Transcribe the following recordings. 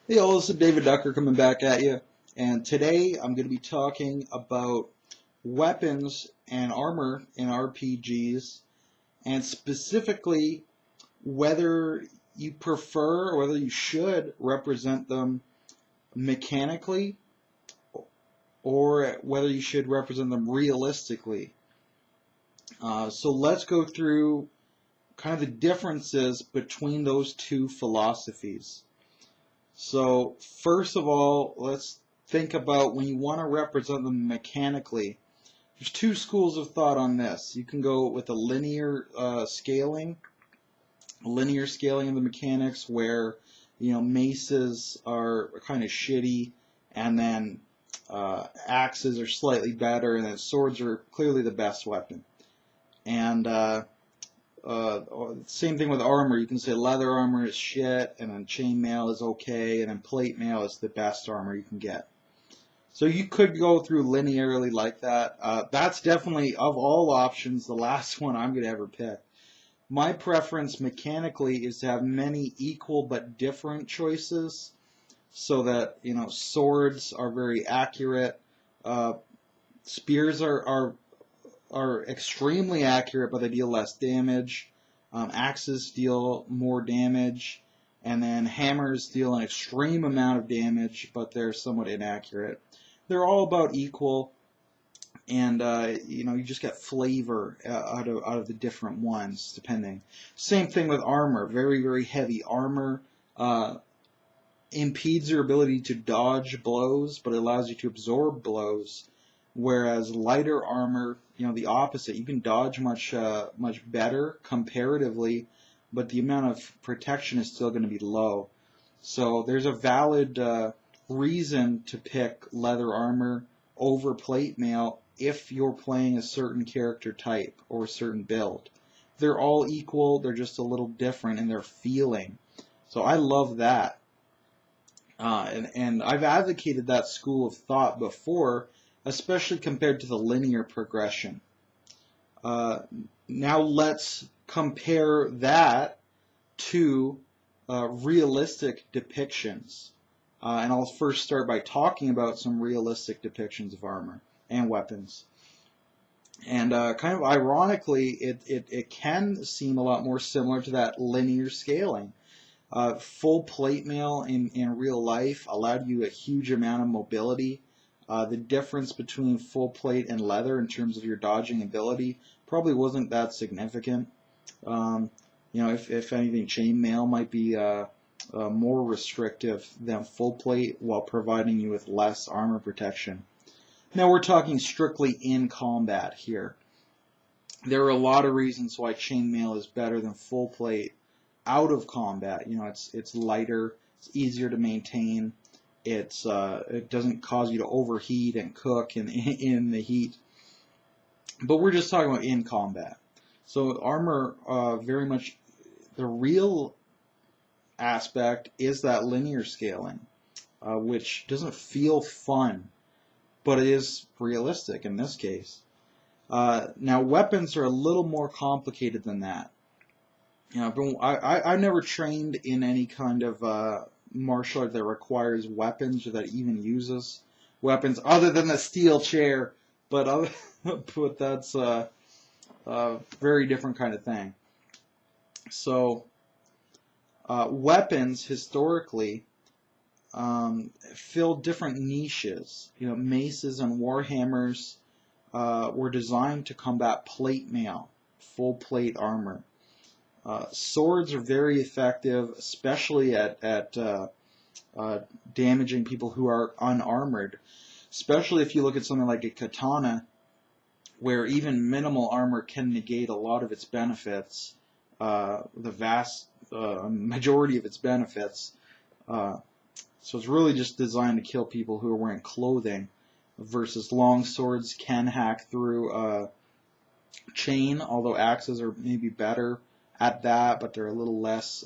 Hey, all, this is David Ducker coming back at you. And today I'm going to be talking about weapons and armor in RPGs, and specifically whether you prefer or whether you should represent them mechanically or whether you should represent them realistically. So let's go through kind of the differences between those two philosophies. So first of all, let's think about when you want to represent them mechanically. There's two schools of thought on this. You can go with a linear scaling of the mechanics, where maces are kind of shitty, and then axes are slightly better, and then swords are clearly the best weapon. And same thing with armor. You can say leather armor is shit, and then chainmail is okay, and then plate mail is the best armor you can get. So you could go through linearly like that. That's definitely, of all options, the last one I'm going to ever pick. My preference mechanically is to have many equal but different choices, so that swords are very accurate. Spears are extremely accurate, but they deal less damage. Axes deal more damage, and then hammers deal an extreme amount of damage, but they're somewhat inaccurate. They're all about equal, and you just get flavor out of the different ones depending. Same thing with armor. Very, very heavy armor impedes your ability to dodge blows, but it allows you to absorb blows. Whereas lighter armor, the opposite. You can dodge much better comparatively, but the amount of protection is still going to be low. So there's a valid reason to pick leather armor over plate mail if you're playing a certain character type or a certain build. They're all equal. They're just a little different in their feeling. So I love that. And I've advocated that school of thought before, especially compared to the linear progression. Now let's compare that to realistic depictions. And I'll first start by talking about some realistic depictions of armor and weapons. And kind of ironically, it can seem a lot more similar to that linear scaling. Full plate mail in real life allowed you a huge amount of mobility. The difference between full plate and leather in terms of your dodging ability probably wasn't that significant. If anything, chainmail might be more restrictive than full plate while providing you with less armor protection. Now we're talking strictly in combat here. There are a lot of reasons why chainmail is better than full plate out of combat. It's lighter, it's easier to maintain. It doesn't cause you to overheat and cook in the heat. But we're just talking about in combat. So armor, very much the real aspect is that linear scaling, which doesn't feel fun, but it is realistic in this case. Now weapons are a little more complicated than that. I've never trained in any kind of martial art that requires weapons or that even uses weapons, other than the steel chair. But that's a very different kind of thing. So weapons historically fill different niches. Maces and warhammers were designed to combat plate mail, full plate armor. Swords are very effective, especially at damaging people who are unarmored. Especially if you look at something like a katana, where even minimal armor can negate a lot of its benefits, the vast majority of its benefits. So it's really just designed to kill people who are wearing clothing, versus long swords can hack through chain, although axes are maybe better at that, but they're a little less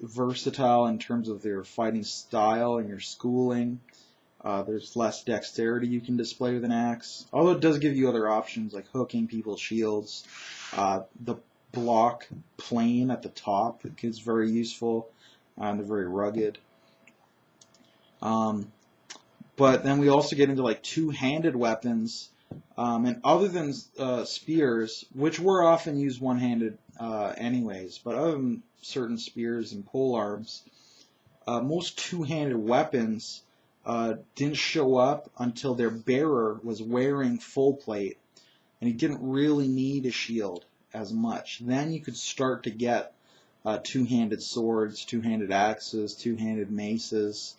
versatile in terms of their fighting style and your schooling. There's less dexterity you can display with an axe, although it does give you other options like hooking people's shields. The block plane at the top is very useful. and they're very rugged. But then we also get into like two-handed weapons, and other than spears, which were often used one-handed anyways, but other than certain spears and pole arms, most two-handed weapons didn't show up until their bearer was wearing full plate, and he didn't really need a shield as much. Then you could start to get two-handed swords, two-handed axes, two-handed maces,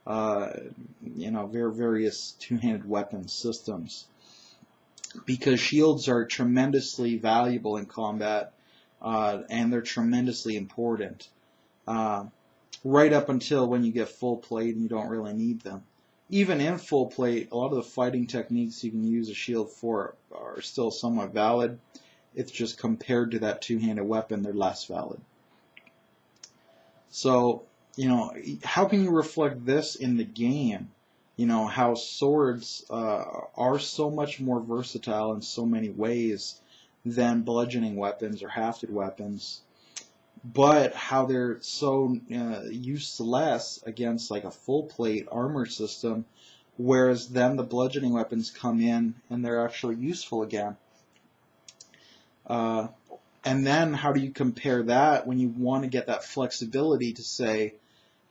various two-handed weapon systems. Because shields are tremendously valuable in combat, and they're tremendously important. Right up until when you get full plate and you don't really need them. Even in full plate, a lot of the fighting techniques you can use a shield for are still somewhat valid. It's just compared to that two-handed weapon, they're less valid. So, how can you reflect this in the game? How swords are so much more versatile in so many ways than bludgeoning weapons or hafted weapons, but how they're so useless against like a full plate armor system, whereas then the bludgeoning weapons come in and they're actually useful again. And then how do you compare that when you want to get that flexibility to say,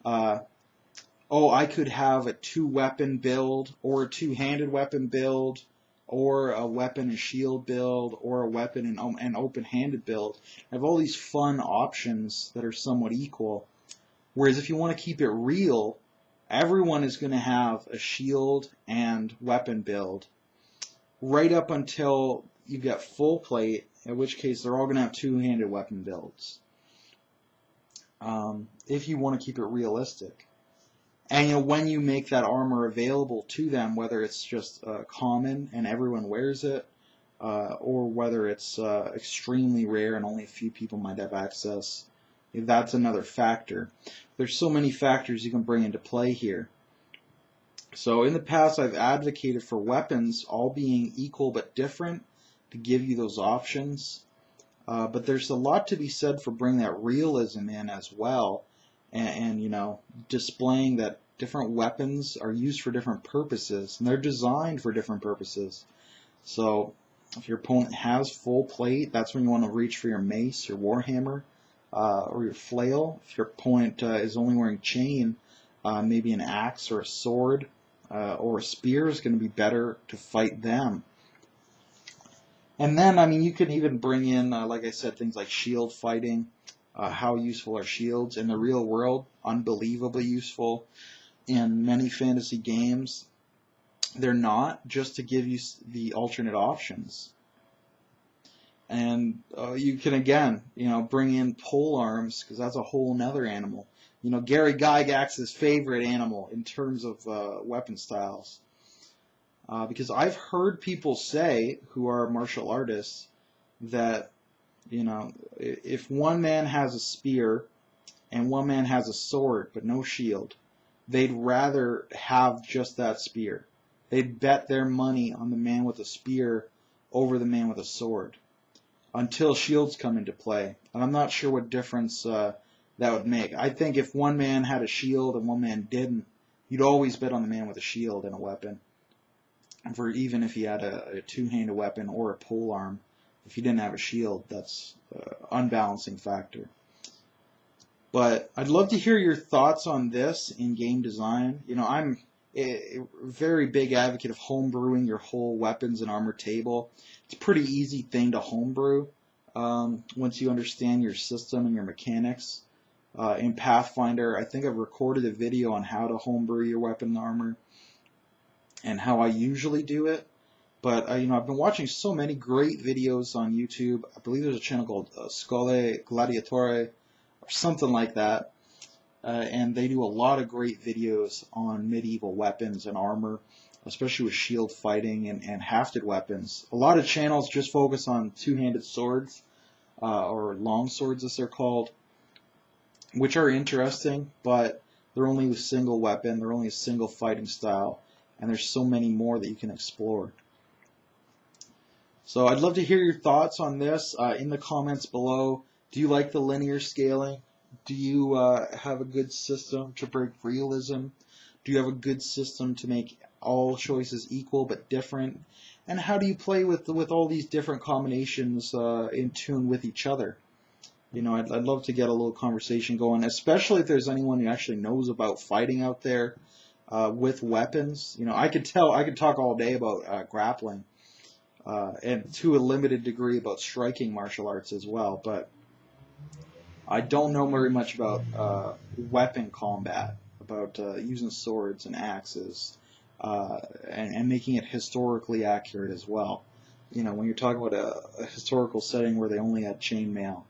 oh, I could have a two-weapon build, or a two-handed weapon build, or a weapon and shield build, or a weapon and open-handed build. I have all these fun options that are somewhat equal. Whereas if you want to keep it real, everyone is going to have a shield and weapon build right up until you get full plate, in which case they're all going to have two-handed weapon builds. If you want to keep it realistic. And when you make that armor available to them, whether it's just common and everyone wears it, or whether it's extremely rare and only a few people might have access, that's another factor. There's so many factors you can bring into play here. So in the past, I've advocated for weapons all being equal but different to give you those options. But there's a lot to be said for bringing that realism in as well. And displaying that different weapons are used for different purposes, and they're designed for different purposes. So if your opponent has full plate, that's when you want to reach for your mace, your warhammer, or your flail. If your opponent is only wearing chain, maybe an axe or a sword or a spear is going to be better to fight them. And then, you can even bring in, like I said, things like shield fighting. How useful are shields in the real world? Unbelievably useful. In many fantasy games, they're not, just to give you the alternate options. And you can, again, bring in pole arms, because that's a whole nother animal. Gary Gygax's favorite animal in terms of weapon styles. Because I've heard people say, who are martial artists, that if one man has a spear and one man has a sword but no shield, they'd rather have just that spear. They'd bet their money on the man with a spear over the man with a sword until shields come into play. And I'm not sure what difference that would make. I think if one man had a shield and one man didn't, you'd always bet on the man with a shield and a weapon. For even if he had a two-handed weapon or a pole arm. If you didn't have a shield, that's an unbalancing factor. But I'd love to hear your thoughts on this in game design. I'm a very big advocate of homebrewing your whole weapons and armor table. It's a pretty easy thing to homebrew once you understand your system and your mechanics. In Pathfinder, I think I've recorded a video on how to homebrew your weapon and armor and how I usually do it. But I've been watching so many great videos on YouTube. I believe there's a channel called Scole Gladiatore or something like that. And they do a lot of great videos on medieval weapons and armor, especially with shield fighting and hafted weapons. A lot of channels just focus on two-handed swords, or long swords as they're called, which are interesting, but they're only a single weapon, they're only a single fighting style, and there's so many more that you can explore. So I'd love to hear your thoughts on this in the comments below. Do you like the linear scaling? Do you have a good system to break realism? Do you have a good system to make all choices equal but different? And how do you play with all these different combinations in tune with each other? I'd love to get a little conversation going, especially if there's anyone who actually knows about fighting out there with weapons. I could talk all day about grappling and to a limited degree about striking martial arts as well, but I don't know very much about weapon combat, about using swords and axes, and making it historically accurate as well. When you're talking about a historical setting where they only had chainmail,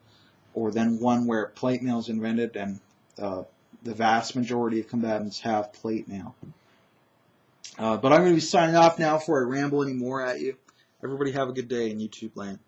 or then one where plate mail is invented and the vast majority of combatants have plate mail. But I'm going to be signing off now before I ramble any more at you. Everybody have a good day in YouTube land.